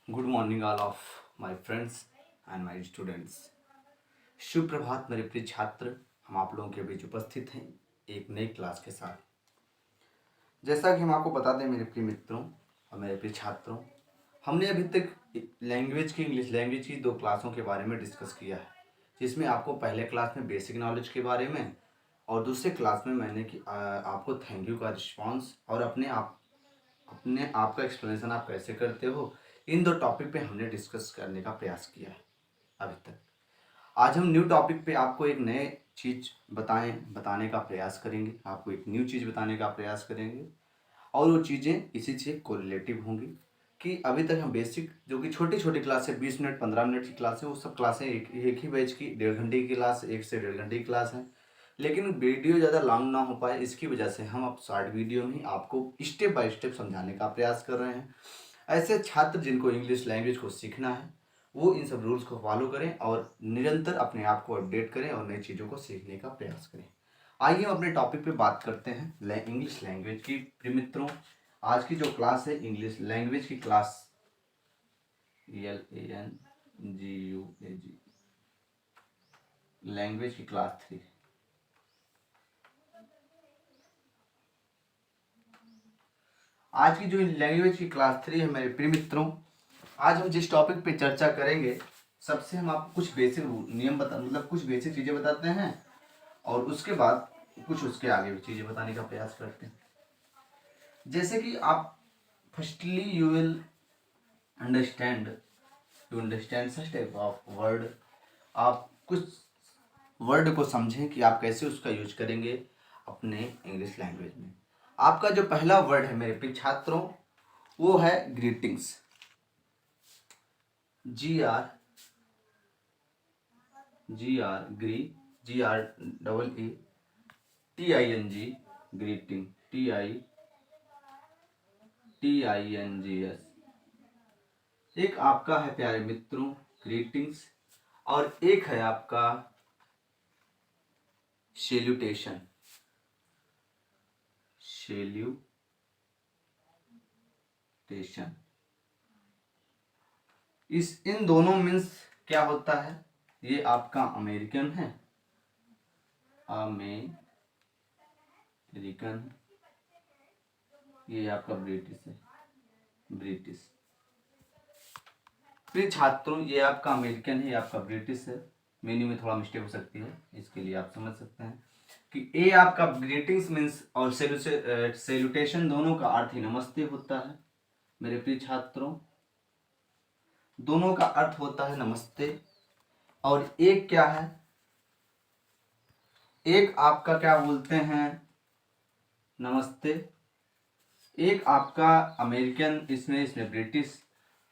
Good morning all of my friends and my students. शुभ प्रभात मेरे प्रिय छात्र। हम आप लोगों के बीच उपस्थित हैं एक नई क्लास के साथ। जैसा कि हम आपको बता दें मेरे प्रिय मित्रों और मेरे प्रिय छात्रों, हमने अभी तक इंग्लिश लैंग्वेज की दो क्लासों के बारे में डिस्कस किया है, जिसमें आपको पहले क्लास में बेसिक नॉलेज के बारे में और दूसरे क्लास में मैंने आपको थैंक यू का रिस्पॉन्स और अपने आप का एक्सप्लेनेशन आप कैसे करते हो, इन दो टॉपिक पे हमने डिस्कस करने का प्रयास किया है अभी तक। आज हम न्यू टॉपिक पे आपको एक नए चीज़ बताने का प्रयास करेंगे, आपको एक न्यू चीज़ बताने का प्रयास करेंगे और वो चीज़ें इसी से कोरिलेटिव होंगी। कि अभी तक हम बेसिक जो कि छोटी छोटी क्लासें 20 मिनट 15 मिनट की क्लास है, वो सब क्लासें एक ही बैच की 1.5 घंटे की क्लास, 1 से 1.5 घंटे की क्लास है। लेकिन वीडियो ज़्यादा लॉन्ग ना हो पाए, इसकी वजह से हम अब शॉर्ट वीडियो में आपको स्टेप बाय स्टेप समझाने का प्रयास कर रहे हैं। ऐसे छात्र जिनको इंग्लिश लैंग्वेज को सीखना है वो इन सब रूल्स को फॉलो करें और निरंतर अपने आप को अपडेट करें और नई चीज़ों को सीखने का प्रयास करें। आइए हम अपने टॉपिक पे बात करते हैं इंग्लिश लैंग्वेज की। प्रिय मित्रों, आज की जो क्लास है इंग्लिश लैंग्वेज की क्लास, LANGUAGE लैंग्वेज की क्लास 3। आज की जो लैंग्वेज की क्लास 3 है मेरे प्रिय मित्रों, आज हम जिस टॉपिक पे चर्चा करेंगे, सबसे हम आपको कुछ बेसिक नियम कुछ बेसिक चीज़ें बताते हैं और उसके बाद कुछ उसके आगे भी चीज़ें बताने का प्रयास करते हैं। जैसे कि आप firstly you will understand to understand such type of word. आप कुछ वर्ड को समझें कि आप कैसे उसका यूज करेंगे अपने इंग्लिश लैंग्वेज में। आपका जो पहला वर्ड है मेरे प्रिय छात्रों, वो है ग्रीटिंग्स। GREETING, greeting, TINGS। एक आपका है प्यारे मित्रों ग्रीटिंग्स और एक है आपका सैल्यूटेशन। सैल्यूटेशन इन दोनों मीन्स क्या होता है? ये आपका अमेरिकन है, अमेरिकन, ये आपका ब्रिटिश है, ब्रिटिश। प्रिय छात्रों, ये आपका अमेरिकन है, ये आपका ब्रिटिश है। मीनिंग में थोड़ा मिस्टेक हो सकती है, इसके लिए आप समझ सकते हैं कि ए आपका ग्रीटिंग्स मीन्स और सैल्यूटेशन दोनों का अर्थ ही नमस्ते होता है। मेरे प्रिय छात्रों, दोनों का अर्थ होता है नमस्ते। और एक क्या है, एक आपका क्या बोलते हैं नमस्ते, एक आपका अमेरिकन, इसमें ब्रिटिश,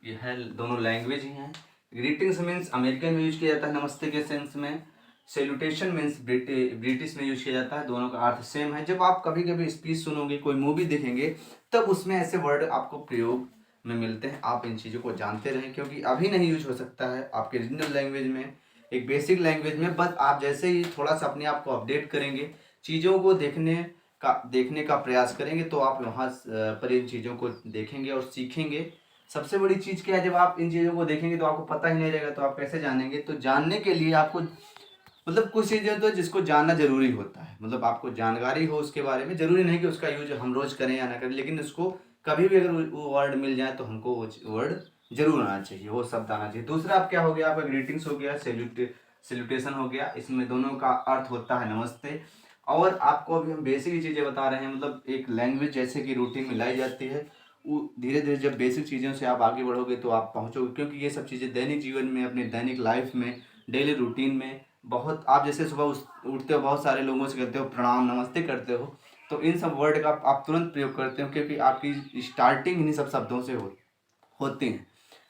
ये है, दोनों लैंग्वेज ही हैं। ग्रीटिंग्स मीन्स अमेरिकन में यूज किया जाता है नमस्ते के सेंस में, सैल्यूटेशन मीन्स ब्रिटिश में यूज किया जाता है। दोनों का अर्थ सेम है। जब आप कभी कभी स्पीच सुनोगे, कोई मूवी देखेंगे, तब उसमें ऐसे वर्ड आपको प्रयोग में मिलते हैं। आप इन चीज़ों को जानते रहें, क्योंकि अभी नहीं यूज हो सकता है आपके रीजनल लैंग्वेज में, एक बेसिक लैंग्वेज में। बस आप जैसे ही थोड़ा सा अपने आप को अपडेट करेंगे, चीज़ों को देखने का प्रयास करेंगे, तो आप वहाँ पर इन चीज़ों को देखेंगे और सीखेंगे। सबसे बड़ी चीज़ क्या है, जब आप इन चीज़ों को देखेंगे तो आपको पता ही नहीं रहेगा, तो आप कैसे जानेंगे? तो जानने के लिए आपको कुछ चीज़ें तो जिसको जानना जरूरी होता है, आपको जानकारी हो उसके बारे में। जरूरी नहीं कि उसका यूज हम रोज करें या ना करें, लेकिन उसको कभी भी अगर वो वर्ड मिल जाए तो हमको वो वर्ड जरूर आना चाहिए, वो शब्द आना चाहिए। दूसरा आप क्या हो गया, आपका ग्रीटिंग्स हो गया, सैल्यूटेशन हो गया। इसमें दोनों का अर्थ होता है नमस्ते। और आपको अभी हम बेसिक चीज़ें बता रहे हैं, एक लैंग्वेज जैसे कि रूटीन में लाई जाती है, वो धीरे धीरे जब बेसिक चीज़ों से आप आगे बढ़ोगे तो आप पहुंचोगे, क्योंकि ये सब चीज़ें दैनिक जीवन में, अपने दैनिक लाइफ में, डेली रूटीन में बहुत, आप जैसे सुबह उठते हो, बहुत सारे लोगों से कहते हो प्रणाम नमस्ते करते हो, तो इन सब वर्ड का आप तुरंत प्रयोग करते हो, क्योंकि आपकी स्टार्टिंग इन्हीं सब शब्दों से होती है।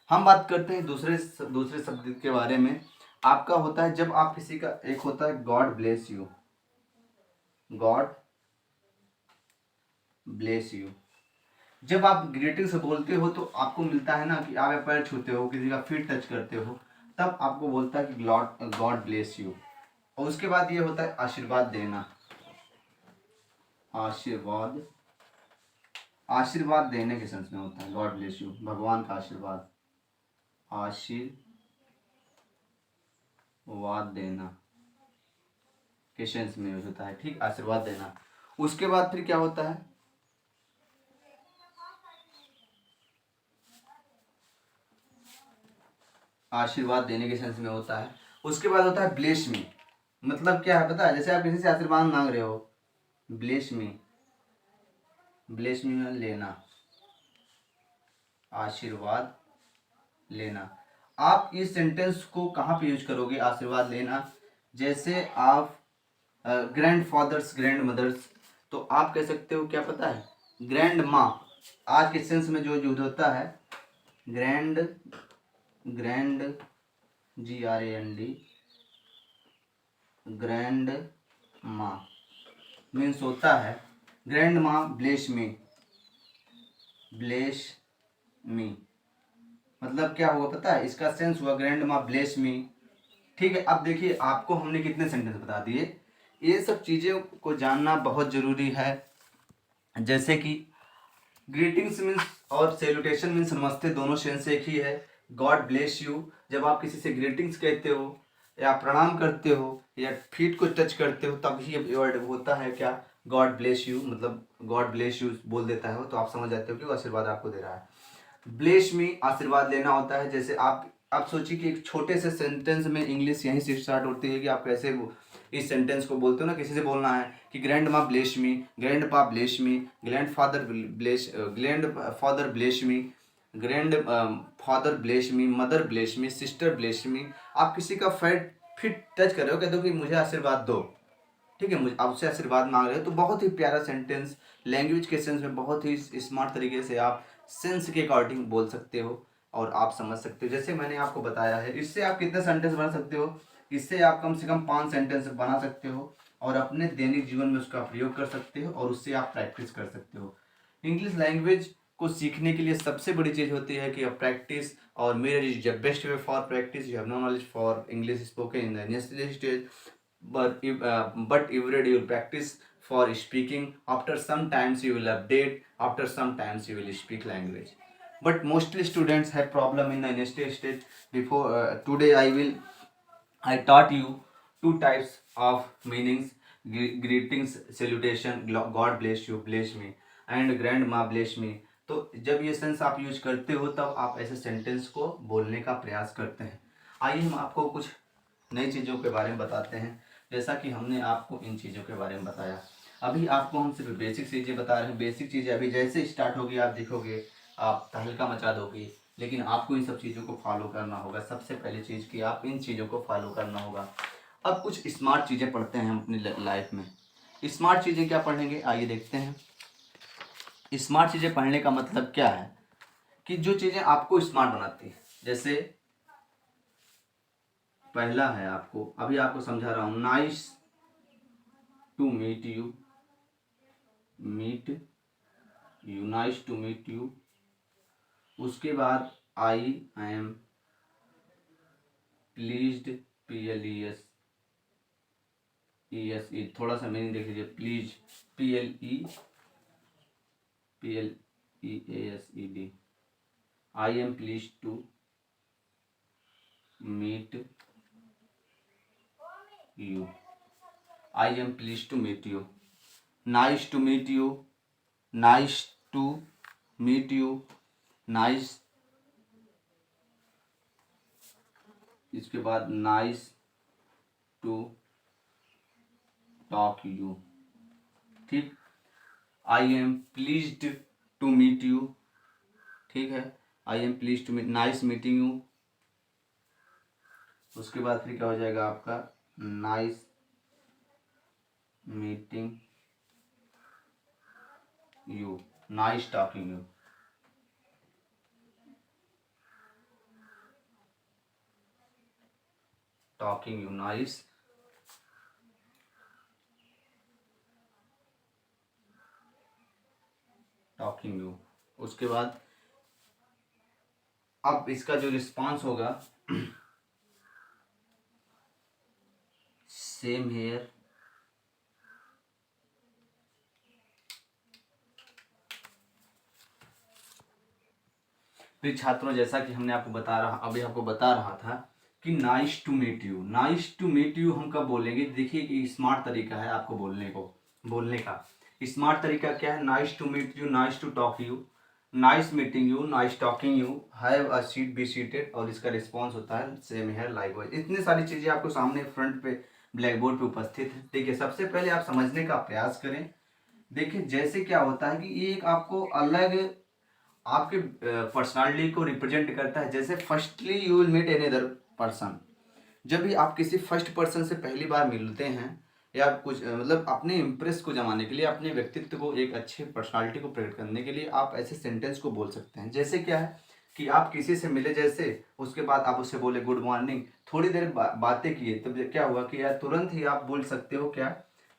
हम बात करते हैं दूसरे शब्द के बारे में। आपका होता है, जब आप किसी का, एक होता है God bless you, God bless you. जब आप ग्रीटिंग से बोलते हो तो आपको मिलता है ना कि आप पैर छूते हो, किसी का फीट टच करते हो, तब आपको बोलता है कि गॉड ब्लेस यू। और उसके बाद ये होता है आशीर्वाद देना, आशीर्वाद, आशीर्वाद देने के सेंस में होता है गॉड ब्लेस यू, भगवान का आशीर्वाद। आशीर्वाद देना के सेंस में यूज होता है। ठीक, आशीर्वाद देना। उसके बाद फिर क्या होता है, आशीर्वाद देने के सेंस में होता है। उसके बाद होता है ब्लेस मी। मतलब क्या है पता है, जैसे आप किसी से आशीर्वाद मांग रहे हो, ब्लेस मी, ब्लेस मी में लेना, आशीर्वाद लेना। आप इस सेंटेंस को कहाँ पे यूज करोगे, आशीर्वाद लेना? जैसे आप ग्रैंड फादर्स, ग्रैंड मदर्स, तो आप कह सकते हो क्या पता है, ग्रैंड माँ। आज के सेंस में जो यूज होता है ग्रैंड, ग्रैंड GRAND, ग्रैंड माँ मीन्स होता है ग्रैंड माँ ब्लेस मी, ब्लेस मी। मतलब क्या हुआ पता है, इसका सेंस हुआ ग्रैंड माँ ब्लेस मी। ठीक है, अब देखिए आपको हमने कितने सेंटेंस बता दिए। ये सब चीज़ों को जानना बहुत ज़रूरी है। जैसे कि ग्रीटिंग्स मीन्स और सैल्यूटेशन मीन्स नमस्ते, दोनों सेंस एक ही है। गॉड ब्लेस यू, जब आप किसी से ग्रीटिंग्स कहते हो या प्रणाम करते हो या फीट को टच करते हो तब ही वर्ड होता है क्या, गॉड ब्लेस यू। मतलब गॉड ब्लेस यू बोल देता है वो, तो आप समझ जाते हो कि वो आशीर्वाद आपको दे रहा है। ब्लेस मी आशीर्वाद लेना होता है। जैसे आप सोचिए कि एक छोटे से सेंटेंस में इंग्लिश यहीं से स्टार्ट होती है कि आप कैसे इस सेंटेंस को बोलते हो ना। किसी से बोलना है कि ग्रैंड माँ ब्लेस मी, ग्रैंड पा bless me, grand father bless, grand father bless me, grand father bless me, mother bless me, sister bless me. आप किसी का फिट टच कर रहे हो, कहते हो कि मुझे आशीर्वाद दो। ठीक है, मुझे आपसे आशीर्वाद मांग रहे हो, तो बहुत ही प्यारा सेंटेंस, लैंग्वेज के सेंस में बहुत ही स्मार्ट तरीके से आप सेंस के अकॉर्डिंग बोल सकते हो और आप समझ सकते हो। जैसे मैंने आपको बताया है, इससे आप कितने सेंटेंस बना सकते हो, इससे आप कम से कम 5 सेंटेंस बना सकते हो और अपने दैनिक जीवन में उसका प्रयोग कर सकते हो और उससे आप प्रैक्टिस कर सकते हो। इंग्लिश लैंग्वेज को सीखने के लिए सबसे बड़ी चीज़ होती है कि आप प्रैक्टिस, और मेरा is the best way for practice. You have no knowledge for English spoken in the initial stage, but every day you will practice for speaking. After some times you will update, after some times you will speak language. But mostly students have problem in the initial stage. Before today I taught you two types of meanings: greetings, salutation, God bless you, bless me, and grandma bless me. तो जब ये sense आप use करते हो तब आप ऐसे sentence को बोलने का प्रयास करते हैं। आइए हम आपको कुछ नई चीज़ों के बारे में बताते हैं। जैसा कि हमने आपको इन चीज़ों के बारे में बताया, अभी आपको हम सिर्फ बेसिक चीज़ें बता रहे हैं। बेसिक चीज़ें अभी जैसे स्टार्ट होगी आप देखोगे आप तहलका मचा दोगे, लेकिन आपको इन सब चीज़ों को फॉलो करना होगा। सबसे पहली चीज़ कि आप इन चीज़ों को फॉलो करना होगा। अब कुछ स्मार्ट चीज़ें पढ़ते हैं हम अपनी लाइफ में। स्मार्ट चीज़ें क्या पढ़ेंगे, आइए देखते हैं। स्मार्ट चीज़ें पढ़ने का मतलब क्या है कि जो चीज़ें आपको स्मार्ट बनाती है। जैसे पहला है, आपको अभी आपको समझा रहा हूँ, nice to meet you, meet you, nice to meet you. उसके बाद I am pleased, PLES, ESE, थोड़ा सा मीनिंग देख लीजिए, please, PLEASED, I am please to meet you, I am please to meet you. Nice to meet you, nice to meet you, nice, इसके बाद nice to talk you. ठीक, I am pleased to meet you. ठीक है, I am please to meet, nice meeting you. उसके बाद फिर क्या हो जाएगा आपका, nice meeting you, nice talking you. Talking you, nice talking you. उसके बाद अब इसका जो रिस्पांस होगा, सेम हेयर, प्रिय छात्रों, जैसा कि हमने आपको बता रहा था कि nice to meet you. Nice to meet you हम कब बोलेंगे? देखिए कि स्मार्ट तरीका है आपको बोलने का। स्मार्ट तरीका क्या है? Nice to meet you, nice to talk you, nice meeting you, nice talking you, have a seat, be seated, और इसका रिस्पॉन्स होता है सेम है, लाइकवाइज। इतनी सारी चीज़ें आपको सामने फ्रंट पे ब्लैक बोर्ड पे उपस्थित है। देखिए, सबसे पहले आप समझने का प्रयास करें। देखिए, जैसे क्या होता है कि ये एक आपको अलग आपके पर्सनालिटी को रिप्रेजेंट करता है। जैसे firstly you will meet any other person. जब भी आप किसी फर्स्ट पर्सन से पहली बार मिलते हैं या कुछ मतलब अपने इम्प्रेस को जमाने के लिए, अपने व्यक्तित्व को एक अच्छे पर्सनालिटी को प्रकट करने के लिए आप ऐसे सेंटेंस को बोल सकते हैं। जैसे क्या है कि आप किसी से मिले, जैसे उसके बाद आप उससे बोले गुड मॉर्निंग, थोड़ी देर बातें किए, तब क्या हुआ कि यार तुरंत ही आप बोल सकते हो क्या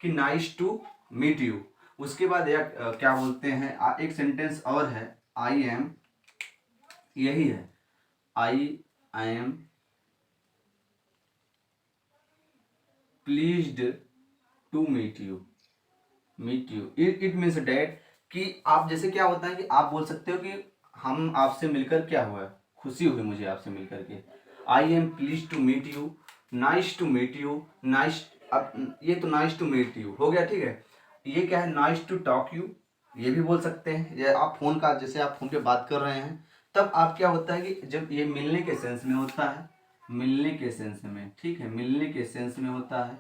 कि नाइस टू मीट यू। उसके बाद या क्या बोलते हैं, एक सेंटेंस और है, आई एम, यही है, I am pleased to meet you. It means that कि आप, जैसे क्या होता है कि आप बोल सकते हो कि हम आपसे मिलकर क्या हुआ, खुशी हुई मुझे आपसे मिलकर के। I am please to meet you, nice to meet you, nice. अब ये तो नाइस टू मीट यू हो गया, ठीक है। ये क्या है, नाइस टू टॉक यू, ये भी बोल सकते हैं। या आप फोन का, जैसे आप फोन पे बात कर रहे हैं, तब आप क्या होता है कि जब ये मिलने के सेंस में होता है, मिलने के सेंस में, ठीक है, मिलने के सेंस में होता है,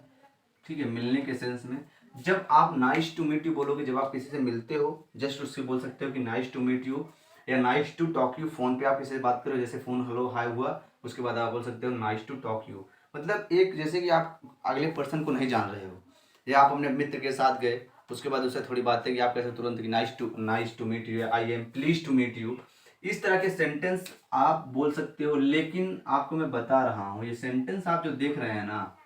ठीक है, मिलने के सेंस में। जब आप नाइस टू मीट यू बोलोगे, जब आप किसी से मिलते हो, जस्ट उससे बोल सकते हो कि नाइस टू मीट यू, या nice to talk you. Phone पे आप किसी से बात करो, जैसे फोन हेलो हाय हुआ, उसके बाद आप बोल सकते हो नाइस टू टॉक यू। मतलब एक, जैसे कि आप अगले पर्सन को नहीं जान रहे हो, या आप अपने मित्र के साथ गए, उसके बाद उससे थोड़ी बातें की, आप कैसे तुरंत कि nice to meet you, I am please to meet you. इस तरह के सेंटेंस आप बोल सकते हो। लेकिन आपको मैं बता रहा हूँ, ये सेंटेंस आप जो देख रहे हैं ना,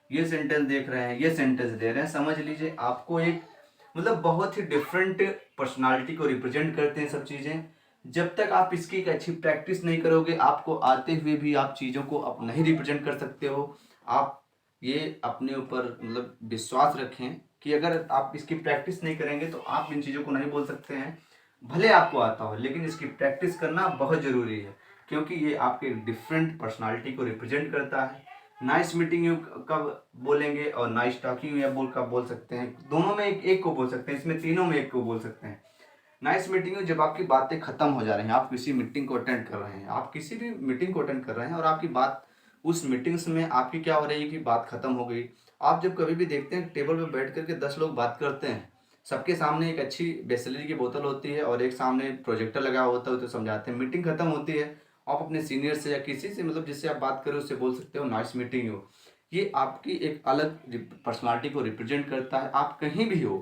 ये सेंटेंस देख रहे हैं, ये सेंटेंस दे रहे हैं, समझ लीजिए आपको एक मतलब बहुत ही डिफरेंट पर्सनालिटी को रिप्रेजेंट करते हैं सब चीज़ें। जब तक आप इसकी एक अच्छी प्रैक्टिस नहीं करोगे, आपको आते हुए भी आप चीज़ों को अब नहीं रिप्रेजेंट कर सकते हो। आप ये अपने ऊपर मतलब विश्वास रखें कि अगर आप इसकी प्रैक्टिस नहीं करेंगे तो आप इन चीज़ों को नहीं बोल सकते हैं। भले आपको आता हो, लेकिन इसकी प्रैक्टिस करना बहुत ज़रूरी है, क्योंकि ये आपके डिफरेंट पर्सनालिटी को रिप्रेजेंट करता है। नाइस मीटिंग यू कब बोलेंगे और नाइस टॉकिंग यू कब बोल सकते हैं? दोनों में एक को बोल सकते हैं, इसमें तीनों में एक को बोल सकते हैं। नाइस मीटिंग यू जब आपकी बातें खत्म हो जा रही हैं, आप किसी मीटिंग को अटेंड कर रहे हैं, आप किसी भी मीटिंग को अटेंड कर रहे हैं और आपकी बात उस मीटिंग्स में आपकी क्या हो रही है कि बात खत्म हो गई। आप जब कभी भी देखते हैं टेबल पर बैठ करके 10 लोग बात करते हैं, सबके सामने एक अच्छी बिसलरी की बोतल होती है और एक सामने प्रोजेक्टर लगा होता है, तो समझाते हैं। मीटिंग खत्म होती है, आप अपने सीनियर से या किसी से मतलब जिससे आप बात करें उससे बोल सकते हो नाइस मीटिंग यू। ये आपकी एक अलग पर्सनालिटी को रिप्रेजेंट करता है। आप कहीं भी हो,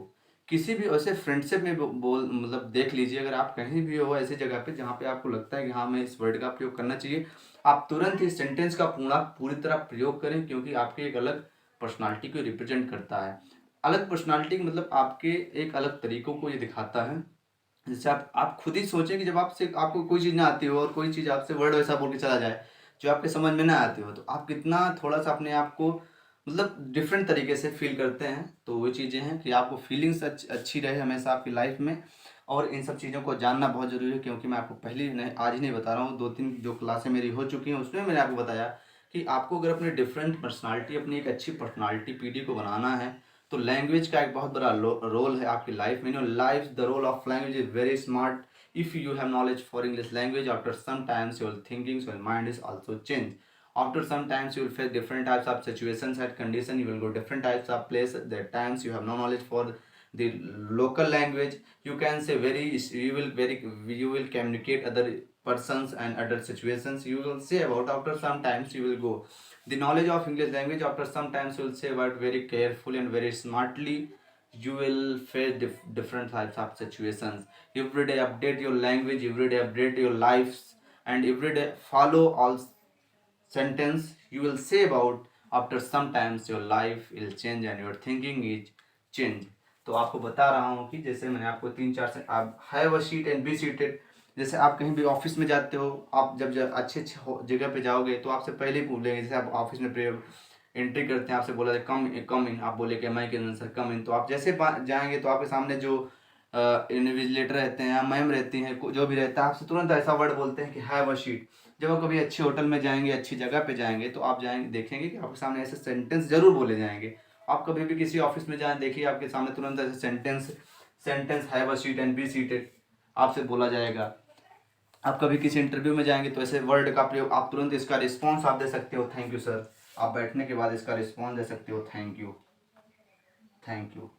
किसी भी ऐसे फ्रेंडशिप में बोल मतलब देख लीजिए, अगर आप कहीं भी हो ऐसी जगह पे जहाँ पे आपको लगता है कि हाँ, मैं इस वर्ड का प्रयोग करना चाहिए, आप तुरंत इस सेंटेंस का पूरी तरह प्रयोग करें, क्योंकि आपकी एक अलग पर्सनालिटी को रिप्रेजेंट करता है। अलग पर्सनालिटी मतलब आपके एक अलग तरीकों को ये दिखाता है। जैसे आप खुद ही सोचें कि जब आपसे आपको कोई चीज़ ना आती हो और कोई चीज़ आपसे वर्ड वैसा बोल के चला जाए जो आपके समझ में ना आती हो, तो आप कितना थोड़ा सा अपने आप को मतलब डिफरेंट तरीके से फील करते हैं। तो वो चीज़ें हैं कि आपको फीलिंग्स अच्छी रहे हमेशा आपकी लाइफ में, और इन सब चीज़ों को जानना बहुत ज़रूरी है। क्योंकि मैं आपको पहले ही नहीं, आज ही नहीं बता रहा हूँ, 2-3 जो क्लासें मेरी हो चुकी हैं उसमें मैंने आपको बताया कि आपको अगर अपनी डिफरेंट पर्सनालिटी, अपनी एक अच्छी पर्सनालिटी पीढ़ी को बनाना है, तो लैंग्वेज का एक बहुत बड़ा रोल है आपकी लाइफ में। Life the role of language is very smart. If you have knowledge for English language, after some times your thinking, your mind is also change. After some times you will face different types of situations and condition. You will go different types of places. That times you have no knowledge for the local language. You can say you will communicate other persons and other situations. You will say about after some times you will go the knowledge of English language. After some times you will say about very carefully and very smartly. You will face different types of situations. Every day update your language. Every day update your lives, and every day follow all sentence you will say about after sometimes your life will change and your thinking is change। तो आपको बता रहा हूँ कि जैसे मैंने आपको 3-4 से आप have a seat and be seated. जैसे आप कहीं भी ऑफिस में जाते हो, आप जब अच्छे जगह पे जाओगे तो आपसे पहले ही पूछ लेंगे। जैसे आप ऑफिस में एंट्री करते हैं, आपसे बोला कम कम इन, आप बोले कि मैं कैन सर कम इन, तो आप जैसे जाएंगे तो आपके सामने जो इन्विजिलेटर रहते हैं, मैम रहती हैं, जो भी रहता है, आपसे तुरंत ऐसा वर्ड बोलते हैं कि हैव अ सीट। जब आप कभी अच्छी होटल में जाएंगे, अच्छी जगह पे जाएंगे, तो आप जाएंगे देखेंगे कि आपके सामने ऐसे सेंटेंस जरूर बोले जाएंगे। आप कभी भी किसी ऑफिस में जाएं, देखिए आपके सामने तुरंत ऐसे sentence have a seat and be seated आपसे बोला जाएगा। आप कभी किसी इंटरव्यू में जाएंगे तो ऐसे वर्ड का प्रयोग, आप तुरंत इसका रिस्पॉन्स आप दे सकते हो, थैंक यू सर। आप बैठने के बाद इसका रिस्पॉन्स दे सकते हो, थैंक यू, थैंक यू।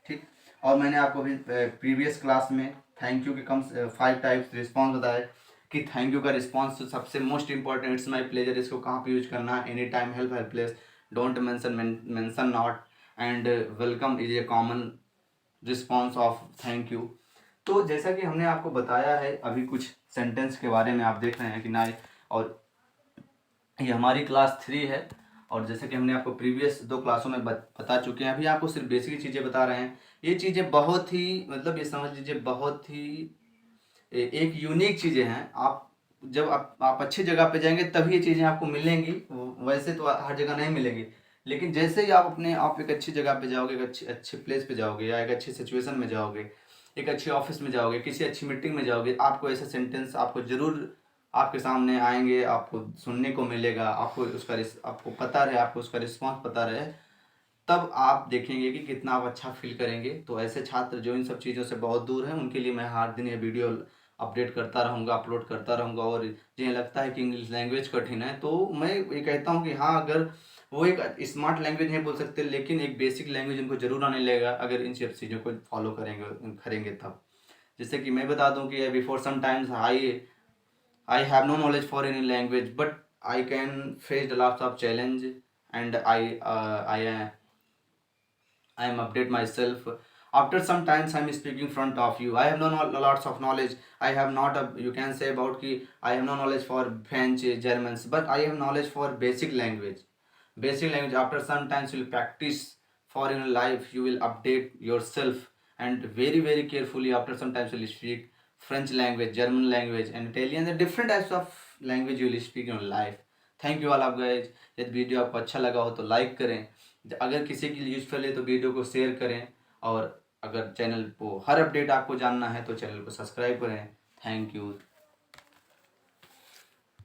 ठीक। और मैंने आपको भी प्रीवियस क्लास में थैंक यू के कम 5 टाइप्स रिस्पॉन्स बताए कि थैंक यू का रिस्पॉन्स तो सबसे most important, it's my pleasure, इसको कहाँ पे यूज करना है, any time, help, helpless, don't mention not, and welcome is a common response of thank you. तो जैसा कि हमने आपको बताया है अभी कुछ सेंटेंस के बारे में, आप देख रहे हैं कि ना, और ये हमारी क्लास 3 है। और जैसे कि हमने आपको प्रीवियस 2 क्लासों में बता चुके हैं, अभी आपको सिर्फ बेसिक चीज़ें बता रहे हैं। ये चीज़ें बहुत ही, मतलब ये समझ लीजिए बहुत ही एक यूनिक चीज़ें हैं। आप जब आप अच्छी जगह पे जाएंगे तभी ये चीज़ें आपको मिलेंगी, वैसे तो हर जगह नहीं मिलेंगी। लेकिन जैसे ही आप एक अच्छी जगह पे जाओगे, एक अच्छे अच्छे प्लेस पे जाओगे, या एक अच्छी सिचुएशन में जाओगे, एक अच्छी ऑफिस में जाओगे, किसी अच्छी मीटिंग में जाओगे, आपको ऐसे सेंटेंस आपको ज़रूर आपके सामने आएंगे, आपको सुनने को मिलेगा, आपको पता रहे, आपको उसका रिस्पॉन्स पता रहे, तब आप देखेंगे कि कितना आप अच्छा फील करेंगे। तो ऐसे छात्र जो इन सब चीज़ों से बहुत दूर हैं, उनके लिए मैं हर दिन ये वीडियो अपडेट करता रहूँगा, अपलोड करता रहूँगा। और जिन्हें लगता है कि इंग्लिश लैंग्वेज कठिन है, तो मैं ये कहता हूँ कि हाँ, अगर वो एक स्मार्ट लैंग्वेज नहीं बोल सकते, लेकिन एक बेसिक लैंग्वेज उनको जरूर आने लगेगा अगर इन सब चीज़ों को फॉलो करेंगे तब। जैसे कि मैं बता दूं कि before some times I have no knowledge for any language, but I can face a lots of challenge, and I am update myself. After some times I'm speaking in front of you. I have no lots of knowledge. I have not you can say about ki I have no knowledge for French, Germans, but I have knowledge for basic language. Basic language. After some times you will practice for in life. You will update yourself, and very carefully. After some times you will speak French language, German language, and Italian. The different types of language you will speak in your life. Thank you all आप guys. यदि video आपको अच्छा लगा हो तो like करें, अगर किसी के लिए यूजफुल है तो वीडियो को शेयर करें, और अगर चैनल को हर अपडेट आपको जानना है तो चैनल को सब्सक्राइब करें। Thank you.